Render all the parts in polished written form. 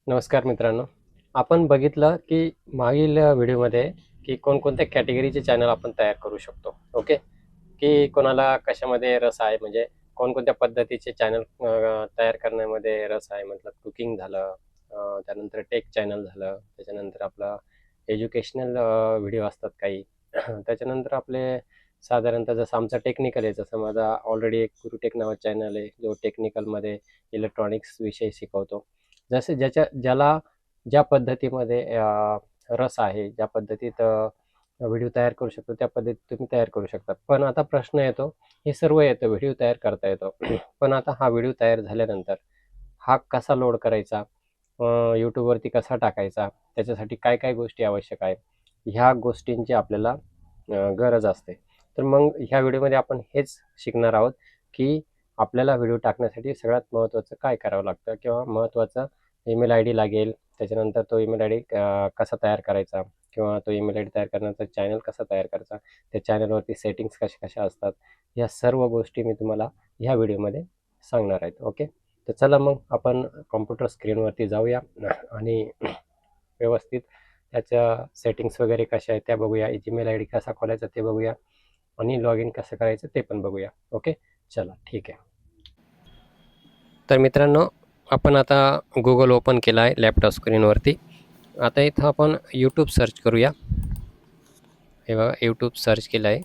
नमस्कार मित्रांनो. आपण बघितलं की मागील व्हिडिओमध्ये की कोणकोणत्या कॅटेगरीचे चॅनल आपण तयार करू शकतो. ओके. की कोणाला कशामध्ये रस आहे, म्हणजे कोणकोणत्या पद्धतीचे चॅनल तयार करण्यामध्ये रस आहे. मतलब कुकिंग झालं, त्यानंतर टेक चॅनल झालं, त्याच्यानंतर आपलं एज्युकेशनल व्हिडिओ असतात काही. त्याच्यानंतर आपले साधारणतः जसं आमचं टेक्निकल आहे, जसं माझा ऑलरेडी एक गुरुटेक नावाचा चॅनल आहे, जो टेक्निकलमध्ये इलेक्ट्रॉनिक्स विषय शिकवतो. जसे ज्याला ज्या पद्धतीमध्ये रस आहे, ज्या पद्धतीत व्हिडिओ तयार करू शकतो, त्या पद्धतीत तुम्ही तयार करू शकता. पण आता प्रश्न येतो, हे सर्व येतं, व्हिडिओ तयार करता येतो. पण आता हा व्हिडिओ तयार झाल्यानंतर हा कसा लोड करायचा, यूट्यूबवरती कसा टाकायचा, त्याच्यासाठी काय काय गोष्टी आवश्यक आहे, ह्या गोष्टींची आपल्याला गरज असते. तर मग ह्या व्हिडिओमध्ये आपण हेच शिकणार आहोत की आपल्याला व्हिडिओ टाकण्यासाठी सगळ्यात महत्त्वाचं काय करावं लागतं, किंवा महत्त्वाचा ईमेल आय डी लागेल. त्याच्यानंतर तो ईमेल आय डी कसा तयार करायचा, किंवा तो ईमेल आय डी तयार करण्याचा चॅनल कसा तयार करायचा, त्या चॅनलवरती सेटिंग्स कशा कशा असतात, या सर्व गोष्टी मी तुम्हाला ह्या व्हिडिओमध्ये सांगणार आहेत. ओके. तर चला मग आपण कॉम्प्युटर स्क्रीनवरती जाऊया आणि व्यवस्थित त्याच्या सेटिंग्स वगैरे कशा आहेत त्या बघूया, ईमेल आय डी कसा खोलायचा ते बघूया, आणि लॉग इन कसं करायचं ते पण बघूया. ओके. चला ठीक आहे. तर मित्रांनो, आपण आता गुगल ओपन केला आहे लॅपटॉप स्क्रीनवरती. आता इथं आपण यूट्यूब सर्च करूया. हे बघा, यूट्यूब सर्च केलं आहे.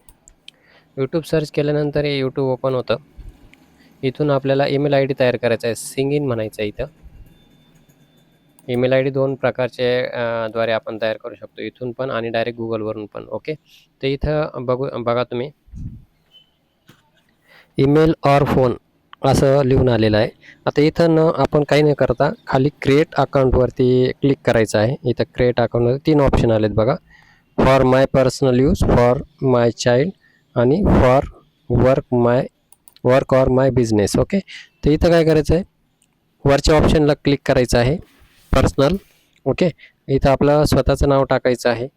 यूट्यूब सर्च केल्यानंतर हे यूट्यूब ओपन होतं. इथून आपल्याला ईमेल आय डी तयार करायचा आहे, सिंग इन म्हणायचं आहे. इथं ईमेल आय डी दोन प्रकारचे द्वारे आपण तयार करू शकतो, इथून पण आणि डायरेक्ट गुगलवरून पण. ओके. तर इथं बघा तुम्ही, ईमेल ऑर फोन असं लिहून आलेलं आहे. आता इथं आपण काही न करता खाली क्रिएट अकाउंटवरती क्लिक करायचं आहे. इथं क्रिएट अकाउंटमध्ये 3 ऑप्शन आलेत बघा. For my personal use, for my child आणि for work or my business. Okay. तर इथं काय करायचं आहे, वरच्या ऑप्शनला क्लिक करायचं आहे, पर्सनल. ओके. इथं आपलं स्वतःचं नाव टाकायचं आहे,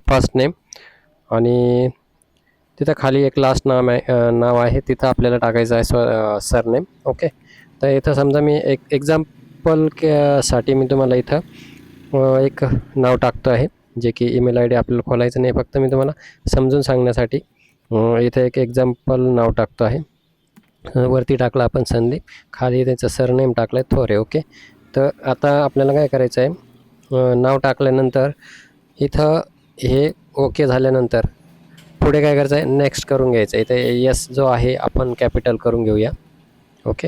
फर्स्ट नेम, आणि तिथं खाली एक लास्ट नाव आहे, तिथं आपल्याला टाकायचं आहे सरनेम. ओके. तर इथं समजा मी एक एक्झाम्पल साठी मी तुम्हाला इथं एक नाव टाकतो आहे, जे की ईमेल आय डी आपल्याला खोलायचं नाही, फक्त मी तुम्हाला समजून सांगण्यासाठी इथं एक एक्झाम्पल नाव टाकतो आहे. वरती टाकलं आपण संदीप, खाली त्याचं सरनेम टाकलं आहे थोरे. ओके. तर आता आपल्याला काय करायचं आहे, नाव टाकल्यानंतर इथं हे ओके झाल्यानंतर पुढे काय करायचं आहे, नेक्स्ट करून घ्यायचं आहे. इथे एस जो आहे आपण कॅपिटल करून घेऊया. ओके.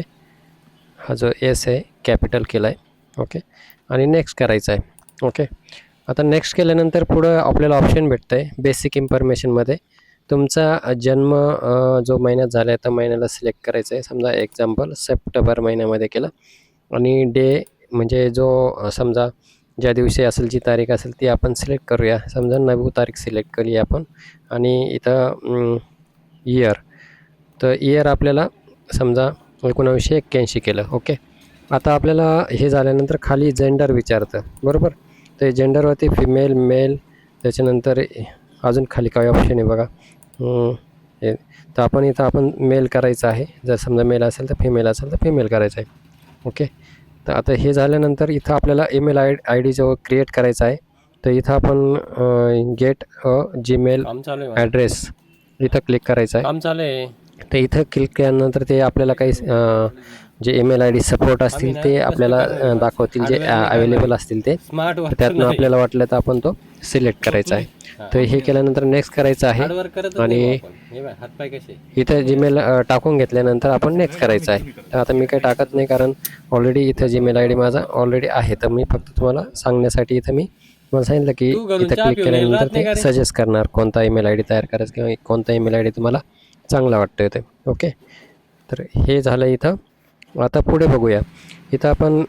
हा जो एस आहे कॅपिटल केला आहे. ओके. आणि नेक्स्ट करायचं आहे. ओके. आता नेक्स्ट केल्यानंतर पुढं आपल्याला ऑप्शन भेटतं आहे बेसिक इन्फॉर्मेशनमध्ये, तुमचा जन्म जो महिन्यात झाला आहे त्या महिन्याला सिलेक्ट करायचं आहे. समजा एक्झाम्पल सप्टेंबर महिन्यामध्ये केलं, आणि डे म्हणजे जो समजा ज्या दिवशी असेल, जी तारीख असेल ती आपण सिलेक्ट करूया. समजा 9 तारीख सिलेक्ट करूया आपण, आणि इथं इयर, तर इयर आपल्याला समजा 1981 केलं. ओके. आता आपल्याला हे झाल्यानंतर खाली जेंडर विचारतं, बरोबर. तर जेंडरवरती फिमेल, मेल, त्याच्यानंतर अजून खाली काय ऑप्शन आहे बघा, हे. तर आपण मेल करायचं आहे, जर समजा मेल असेल तर फिमेल असेल तर फिमेल करायचं आहे. ओके. तर आता हे झाल्यानंतर इथं आपल्याला ईमेल आय डी जो क्रिएट करायचा आहे, तर इथं आपण गेट जीमेल ॲड्रेस इथं क्लिक करायचं आहे. काम चालू आहे. तर इथं क्लिक केल्यानंतर ते आपल्याला काही जे ईमेल आय डी सपोर्ट असतील ते आपल्याला दाखवतील, जे अवेलेबल असतील ते. स्मार्ट तर वर्क त्यातनं नाही. आपल्याला वाटलं तर आपण तो सिलेक्ट करायचा आहे. तर हे केल्यानंतर नेक्स्ट करायचं आहे, हार्ड वर्क करतच नाही आणि बुवा आपण. हे बघ, हातपाय कसे. इथं जीमेल टाकून घेतल्यानंतर आपण नेक्स्ट करायचं आहे. तर आता मी काही टाकत नाही, कारण ऑलरेडी इथं जीमेल आय डी माझा ऑलरेडी आहे. तर मी फक्त तुम्हाला सांगण्यासाठी इथं मी तुम्हाला सांगितलं की तू घरून इथं चहा क्लिक पिऊन येईल केल्यानंतर राहत नाही का ते रे? सजेस्ट करणार कोणता ईमेल आय डी तयार करायचा, किंवा कोणता ईमेल आय डी तुम्हाला चांगला वाटतो ते. ओके. तर हे झालं इथं. आता पुढे बघूया. इथं आपण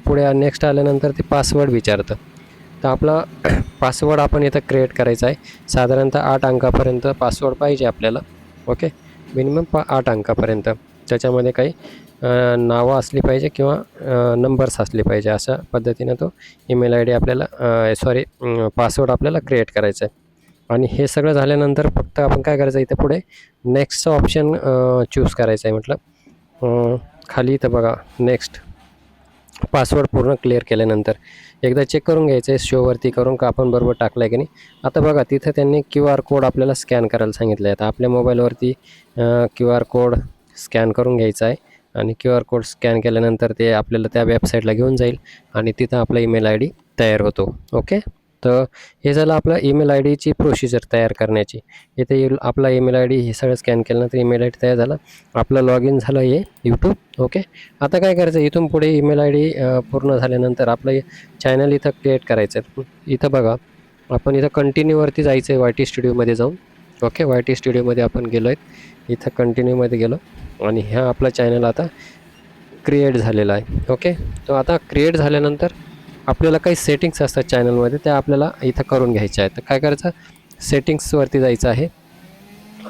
पुढे नेक्स्ट आल्यानंतर ते पासवर्ड विचारतं. तर आपला पासवर्ड आपण इथं क्रिएट करायचा आहे. साधारणतः 8 अंकापर्यंत पासवर्ड पाहिजे आपल्याला. ओके. मिनिमम 8 अंकापर्यंत. त्याच्यामध्ये काही नावं असली पाहिजे, किंवा नंबर्स असले पाहिजे. अशा पद्धतीनं तो ईमेल आय डी आपल्याला पासवर्ड आपल्याला क्रिएट करायचा आहे. आणि हे सगळं झाल्यानंतर फक्त आपण काय करायचं, इथे पुढे नेक्स्टचं ऑप्शन चूज करायचं आहे. म्हटलं खाली इथं बघा नेक्स्ट, पासवर्ड पूर्ण क्लिअर केल्यानंतर एकदा चेक करून घ्यायचं आहे शोवरती करून का आपण बरोबर टाकलं आहे की नाही. आता बघा तिथं त्यांनी QR कोड आपल्याला स्कॅन करायला सांगितलं आहे. आता आपल्या मोबाईलवरती QR कोड स्कॅन करून घ्यायचा आहे आणि QR कोड स्कॅन केल्यानंतर ते आपल्याला त्या वेबसाईटला घेऊन जाईल आणि तिथं आपला ईमेल आय डी तयार होतो. ओके. तर हे झालं आपलं ईमेल आय डीची प्रोसिजर तयार करण्याची. इथे येईल आपला ईमेल आय डी हे सगळं स्कॅन केल्यानंतर ईमेल आय डी तयार झाला. आपलं लॉग इन झालं हे यूट्यूब. ओके. आता काय करायचं इथून पुढे ईमेल आय डी पूर्ण झाल्यानंतर आपलं चॅनल इथं क्रिएट करायचं आहे. इथं बघा आपण इथं कंटिन्यूवरती जायचं आहे YT स्टुडिओमध्ये जाऊन. ओके. YT स्टुडिओमध्ये आपण गेलो आहे. इथं कंटिन्यूमध्ये गेलो आणि ह्या आपला चॅनल आता क्रिएट झालेला आहे. ओके. तो आता क्रिएट झाल्यानंतर आपल्याला काही सेटिंग्स असतात चॅनलमध्ये त्या आपल्याला इथं करून घ्यायच्या आहेत. तर काय करायचं सेटिंग्सवरती जायचं आहे.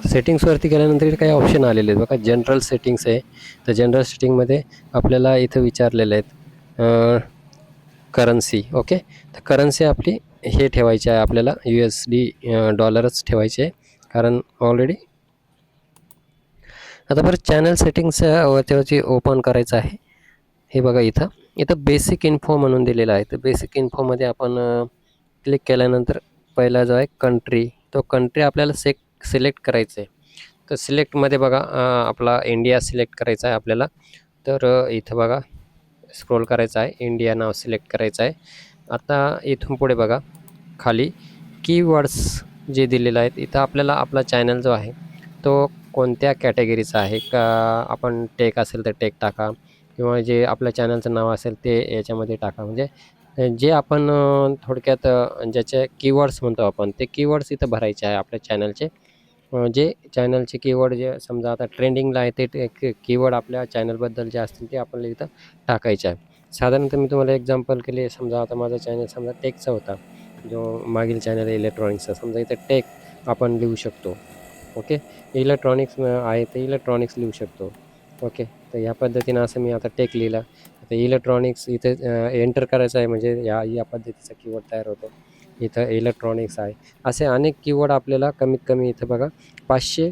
सेटिंग्सवरती गेल्यानंतर इथे काही ऑप्शन आलेले आहेत बघा. जनरल सेटिंग्स आहे. तर जनरल सेटिंगमध्ये आपल्याला इथं विचारलेले आहेत करन्सी. ओके. तर करन्सी आपली हे ठेवायची आहे आपल्याला USD डॉलरच ठेवायचे आहे कारण ऑलरेडी आता बरं चॅनल सेटिंग्स त्याची ओपन करायचं आहे. हे बघा इथं बेसिक इन्फो म्हणून दिलेलं आहे. तर बेसिक इन्फोमध्ये आपण क्लिक केल्यानंतर पहिला जो आहे कंट्री तो कंट्री आपल्याला सिलेक्ट करायचं आहे. तर सिलेक्टमध्ये बघा आपला इंडिया सिलेक्ट करायचा आहे आपल्याला. तर इथं बघा स्क्रोल करायचं आहे इंडिया नाव सिलेक्ट करायचं आहे. आता इथून पुढे बघा खाली कीवर्ड्स जे दिलेले आहेत इथं आपल्याला आपला चॅनल जो आहे तो कोणत्या कॅटेगरीचा आहे का आपण टेक असेल तर टेक टाका किंवा जे आपल्या चॅनलचं नाव असेल ते याच्यामध्ये टाका. म्हणजे जे आपण थोडक्यात ज्याचे कीवर्ड्स म्हणतो आपण ते कीवर्ड्स इथं भरायचे आहे आपल्या चॅनलचे. जे चॅनलचे कीवर्ड जे समजा आता ट्रेंडिंगला आहे ते कीवर्ड आपल्या चॅनलबद्दल जे असतील ते आपल्याला इथं टाकायचे आहे. साधारणतः मी तुम्हाला एक्झाम्पल केले समजा आता माझा चॅनल समजा टेकचा होता जो मागील चॅनल आहे इलेक्ट्रॉनिक्सचा. समजा इथं टेक आपण लिहू शकतो. ओके. इलेक्ट्रॉनिक्स आहे तर इलेक्ट्रॉनिक्स लिहू शकतो. ओके. तर ह्या पद्धतीनं असं मी आता टेक लिहिला. आता इलेक्ट्रॉनिक्स इथे एंटर करायचं आहे म्हणजे या पद्धतीचा कीवर्ड तयार होतो. इथं इलेक्ट्रॉनिक्स आहे. असे अनेक कीवर्ड आपल्याला कमीत कमी इथं बघा 500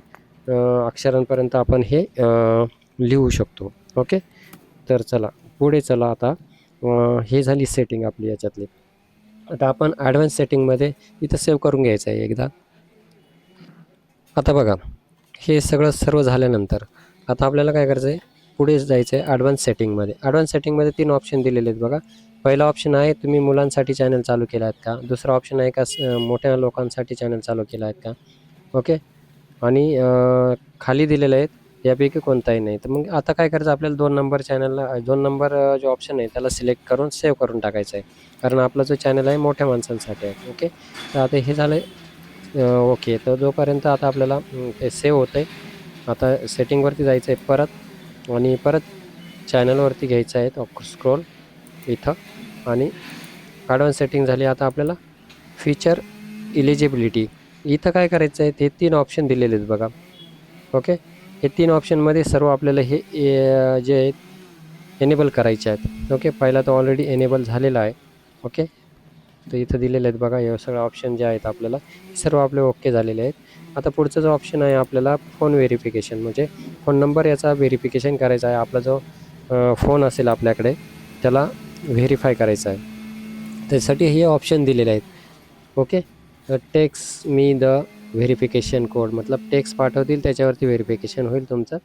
अक्षरांपर्यंत आपण हे लिहू शकतो. ओके. तर चला पुढे चला आता हे झाली सेटिंग आपली याच्यातली. आता आपण ॲडव्हान्स सेटिंगमध्ये इथं सेव्ह करून घ्यायचं आहे एकदा. आता बघा हे सर्व झाल्यानंतर आता आपल्याला काय करायचं आहे पुढे जायचं आहे ॲडव्हान्स सेटिंगमध्ये. ॲडव्हान्स सेटिंगमध्ये 3 ऑप्शन दिलेले आहेत बघा. पहिला ऑप्शन आहे तुम्ही मुलांसाठी चॅनल चालू केला आहेत का. दुसरा ऑप्शन आहे का मोठ्या लोकांसाठी चॅनल चालू केला आहेत का. ओके. आणि खाली दिलेले आहेत यापैकी कोणताही नाही. तर मग आता काय करायचं आपल्याला 2 नंबर चॅनलला 2 नंबर जो ऑप्शन आहे त्याला सिलेक्ट करून सेव्ह करून टाकायचं आहे. कारण आपला जो चॅनल आहे मोठ्या माणसांसाठी आहे. ओके. तर आता हे झालं ओके. तर जोपर्यंत आता आपल्याला ते सेव्ह होतं आहे. आता सेटिंगवरती जायचं आहे परत आणि परत चॅनलवरती घ्यायचं आहे स्क्रोल इथं आणि ॲडव्हान्स सेटिंग झाली. आता आपल्याला फीचर इलिजिबिलिटी इथं काय करायचं आहे ते 3 ऑप्शन दिलेले आहेत बघा. ओके. हे 3 ऑप्शनमध्ये सर्व आपल्याला हे जे आहेत एनेबल करायचे आहेत. ओके. पहिला तो ऑलरेडी एनेबल झालेला आहे. ओके. तर इथं दिलेले आहेत बघा हे सगळे ऑप्शन जे आहेत आपल्याला सर्व आपले ओके झालेले आहेत. आता पुढचा जो ऑप्शन आहे आपल्याला फोन व्हेरिफिकेशन म्हणजे फोन नंबर याचा व्हेरिफिकेशन करायचा आहे. आपला जो फोन असेल आपल्याकडे त्याला व्हेरीफाय करायचा आहे. त्यासाठी हे ऑप्शन दिलेले आहेत. Okay. Text me the verification code मतलब टेक्स्ट पाठवतील त्याच्यावरती व्हेरिफिकेशन होईल तुमचं.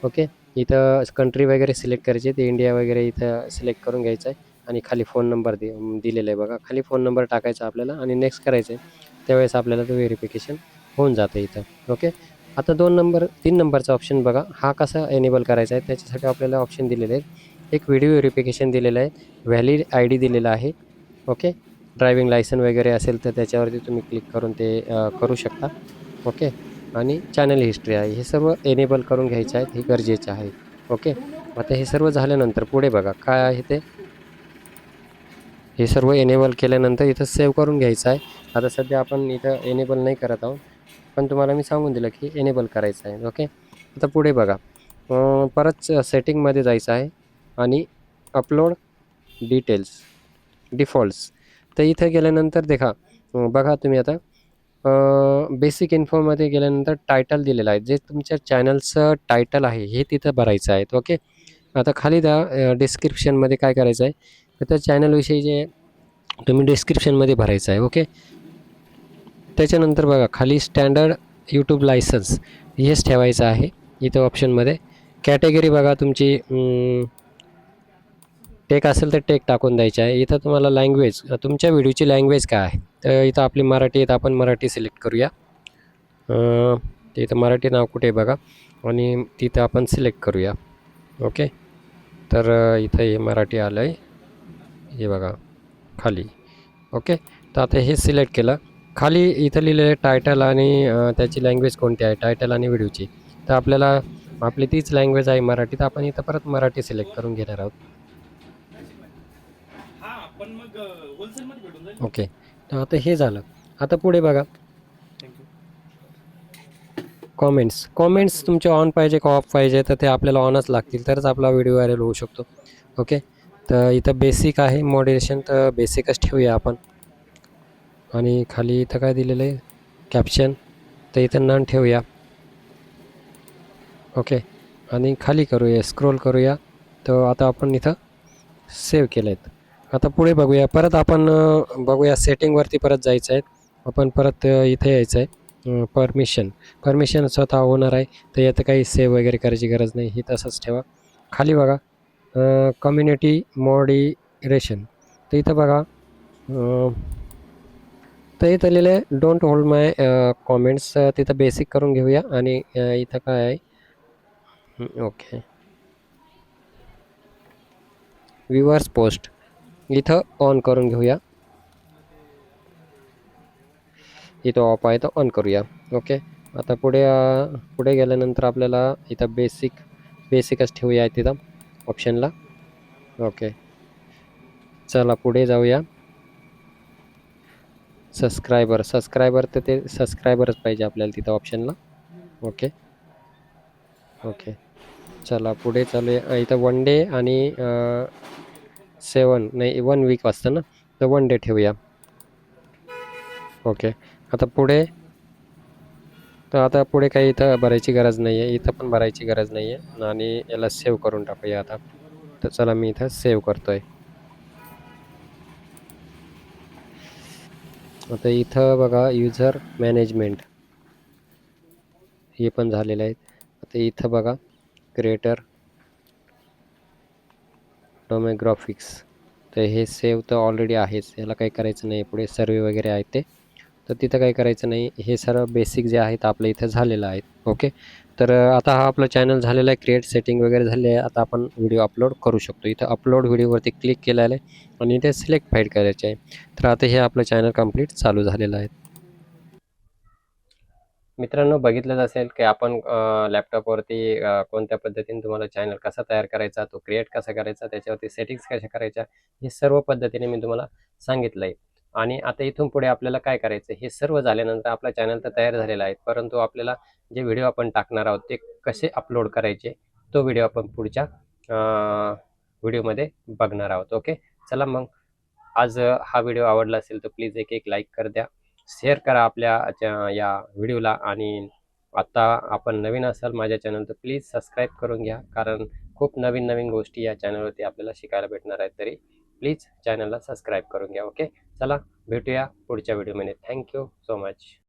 ओके. इथं कंट्री वगैरे सिलेक्ट करायची ते इंडिया वगैरे इथं सिलेक्ट करून घ्यायचं आहे आणि खाली फोन नंबर दिलेला आहे बघा. खाली फोन नंबर टाकायचा आपल्याला आणि नेक्स्ट करायचं आहे. त्यावेळेस आपल्याला तो व्हेरिफिकेशन होऊन जातं इथं. ओके. आता 3 नंबरचा ऑप्शन बघा हा कसा एनेबल करायचा आहे त्याच्यासाठी आपल्याला ऑप्शन दिलेले आहेत. एक व्हिडिओ व्हेरिफिकेशन दिलेलं आहे. व्हॅलिड ID दिलेला आहे. ओके. ड्रायव्हिंग लायसन वगैरे असेल तर त्याच्यावरती तुम्ही क्लिक करून ते करू शकता. ओके. आणि चॅनल हिस्ट्री आहे हे सर्व एनेबल करून घ्यायचे आहेत हे गरजेचे आहे. ओके. आता हे सर्व झाल्यानंतर पुढे बघा काय आहे ते हे सर्व एनेबल केल्यानंतर इथं सेव्ह करून घ्यायचं आहे. आता सध्या आपण इथं एनेबल नाही करत आहोत पण तुम्हाला मी सांगून दिलं की एनेबल करायचं आहे. ओके. आता पुढे बघा परत सेटिंगमध्ये जायचं आहे आणि अपलोड डिफॉल्ट्स तर इथं गेल्यानंतर बघा तुम्ही आता बेसिक इन्फोमध्ये गेल्यानंतर टायटल दिलेलं आहे जे तुमच्या चॅनलचं टायटल आहे हे तिथं भरायचं आहे. ओके. आता खाली त्या डिस्क्रिप्शनमध्ये काय करायचं आहे, तर त्या चॅनलविषयी जे तुम्ही डिस्क्रिप्शनमध्ये भरायचं आहे. ओके. त्याच्यानंतर बघा खाली स्टँडर्ड यूट्यूब लायसन्स हेच ठेवायचं आहे इथं ऑप्शनमध्ये. कॅटेगरी बघा तुमची टेक असेल तर टेक टाकून द्यायची आहे. इथं तुम्हाला लँग्वेज, तुमच्या व्हिडिओची लँग्वेज काय आहे, तर इथं आपली मराठी आहे, तर आपण मराठी सिलेक्ट करूया. इथं मराठी नाव कुठे आहे बघा, आणि तिथं आपण सिलेक्ट करूया. ओके. तर इथं हे मराठी आलं आहे, हे बघा खाली. ओके. तर आता हे सिलेक्ट केलं. खाली इथं लिहिलेलं आहे टायटल आणि त्याची लँग्वेज कोणती आहे, टायटल आणि व्हिडिओची. तर आपल्याला आपली तीच लँग्वेज आहे मराठी, तर आपण इथं परत मराठी सिलेक्ट करून घेणार आहोत. ओके. तर आता हे झालं. आता पुढे बघा कॉमेंट्स तुमचे ऑन पाहिजे का ऑफ पाहिजे, तर ते आपल्याला ऑनच लागतील तरच आपला व्हिडिओ व्हायरल होऊ शकतो. ओके. तर इथं बेसिक आहे मॉडरेशन, तर बेसिकच ठेवूया आपण. आणि खाली इथं काय दिलेलं आहे कॅप्शन, तर इथं नन ठेवूया. ओके. आणि खाली करूया, स्क्रोल करूया. तर आता आपण इथं सेव्ह केलं आहेत. आता पुढे बघूया, परत आपण बघूया सेटिंगवरती परत जायचं आहे. आपण परत इथे यायचं आहे, परमिशन स्वतः होणार आहे, तर याचं काही सेव्ह वगैरे करायची गरज नाही, हे तसंच ठेवा. खाली बघा कम्युनिटी मॉडरेशन, तर इथं बघा तर इथं लिहिलं आहे डोंट होल्ड माय कॉमेंट्स, तिथं बेसिक करून घेऊया. आणि इथं काय आहे, ओके, व्ह्यूअर्स पोस्ट इथं ऑन करून घेऊया. इथं ऑफ आहे तर ऑन करूया. ओके. आता पुढे गेल्यानंतर आपल्याला इथं बेसिकच ठेवूया तिथं ऑप्शनला. ओके. चला पुढे जाऊया. सबस्क्रायबर तर ते सबस्क्रायबरच पाहिजे आपल्याला तिथं ऑप्शनला. ओके. ओके. चला पुढे चालूया. इथं 1 डे आणि 7 नाही 1 वीक असतं ना, तर 1 डे ठेवूया. ओके. आता पुढे काही इथं भरायची गरज नाही आहे, इथं पण भरायची गरज नाही आहे, आणि याला सेव्ह करून टाकूया आता. तर चला मी इथं सेव्ह करतोय. आता इथं बघा युजर मॅनेजमेंट हे पण झालेलं आहे. आता इथं बघा क्रिएटर डोमोग्राफिक्स, तर हे सेव्ह तर ऑलरेडी आहेच, याला काही करायचं नाही. पुढे सर्वे वगैरे आहे ते, तर तिथं काही करायचं नाही. हे सर्व बेसिक जे आहेत आपलं इथं झालेलं आहे. ओके. तर आता हा आपलं चॅनल झालेलं आहे, क्रिएट सेटिंग वगैरे झाले आहे. आता आपण व्हिडिओ अपलोड करू शकतो. इथं अपलोड व्हिडिओवरती क्लिक केलेलं आहे आणि इथे सिलेक्ट फाईल करायचे आहे. तर आता हे आपलं चॅनल कंप्लीट चालू झालेलं आहे. मित्रांनो, बघितलंच असेल की आपण लॅपटॉपवरती कोणत्या पद्धतीने तुम्हाला चॅनल कसा तयार करायचा, तो क्रिएट कसा करायचा, त्याच्यावरती सेटिंग्स कशा करायच्या, हे सर्व पद्धतीने मी तुम्हाला सांगितलं आहे. आणि आता इथून पुढे आपल्याला काय करायचं, हे सर्व झाल्यानंतर आपला चॅनल तर तयार झालेला आहे, परंतु आपल्याला जे व्हिडिओ आपण टाकणार आहोत ते कसे अपलोड करायचे, तो व्हिडिओ आपण पुढच्या व्हिडिओमध्ये बघणार आहोत. ओके. चला मग, आज हा व्हिडिओ आवडला असेल तर प्लीज एक लाईक कर द्या, शेअर करा आपल्या या व्हिडिओला. आणि आता आपण नवीन असाल माझ्या चॅनल तर प्लीज सबस्क्राईब करून घ्या, कारण खूप नवीन नवीन गोष्टी या चॅनलवरती आपल्याला शिकायला भेटणार आहेत. तरी प्लीज चॅनलला सबस्क्राईब करून घ्या. ओके. चला भेटूया पुढच्या व्हिडिओमध्ये. Thank you so much.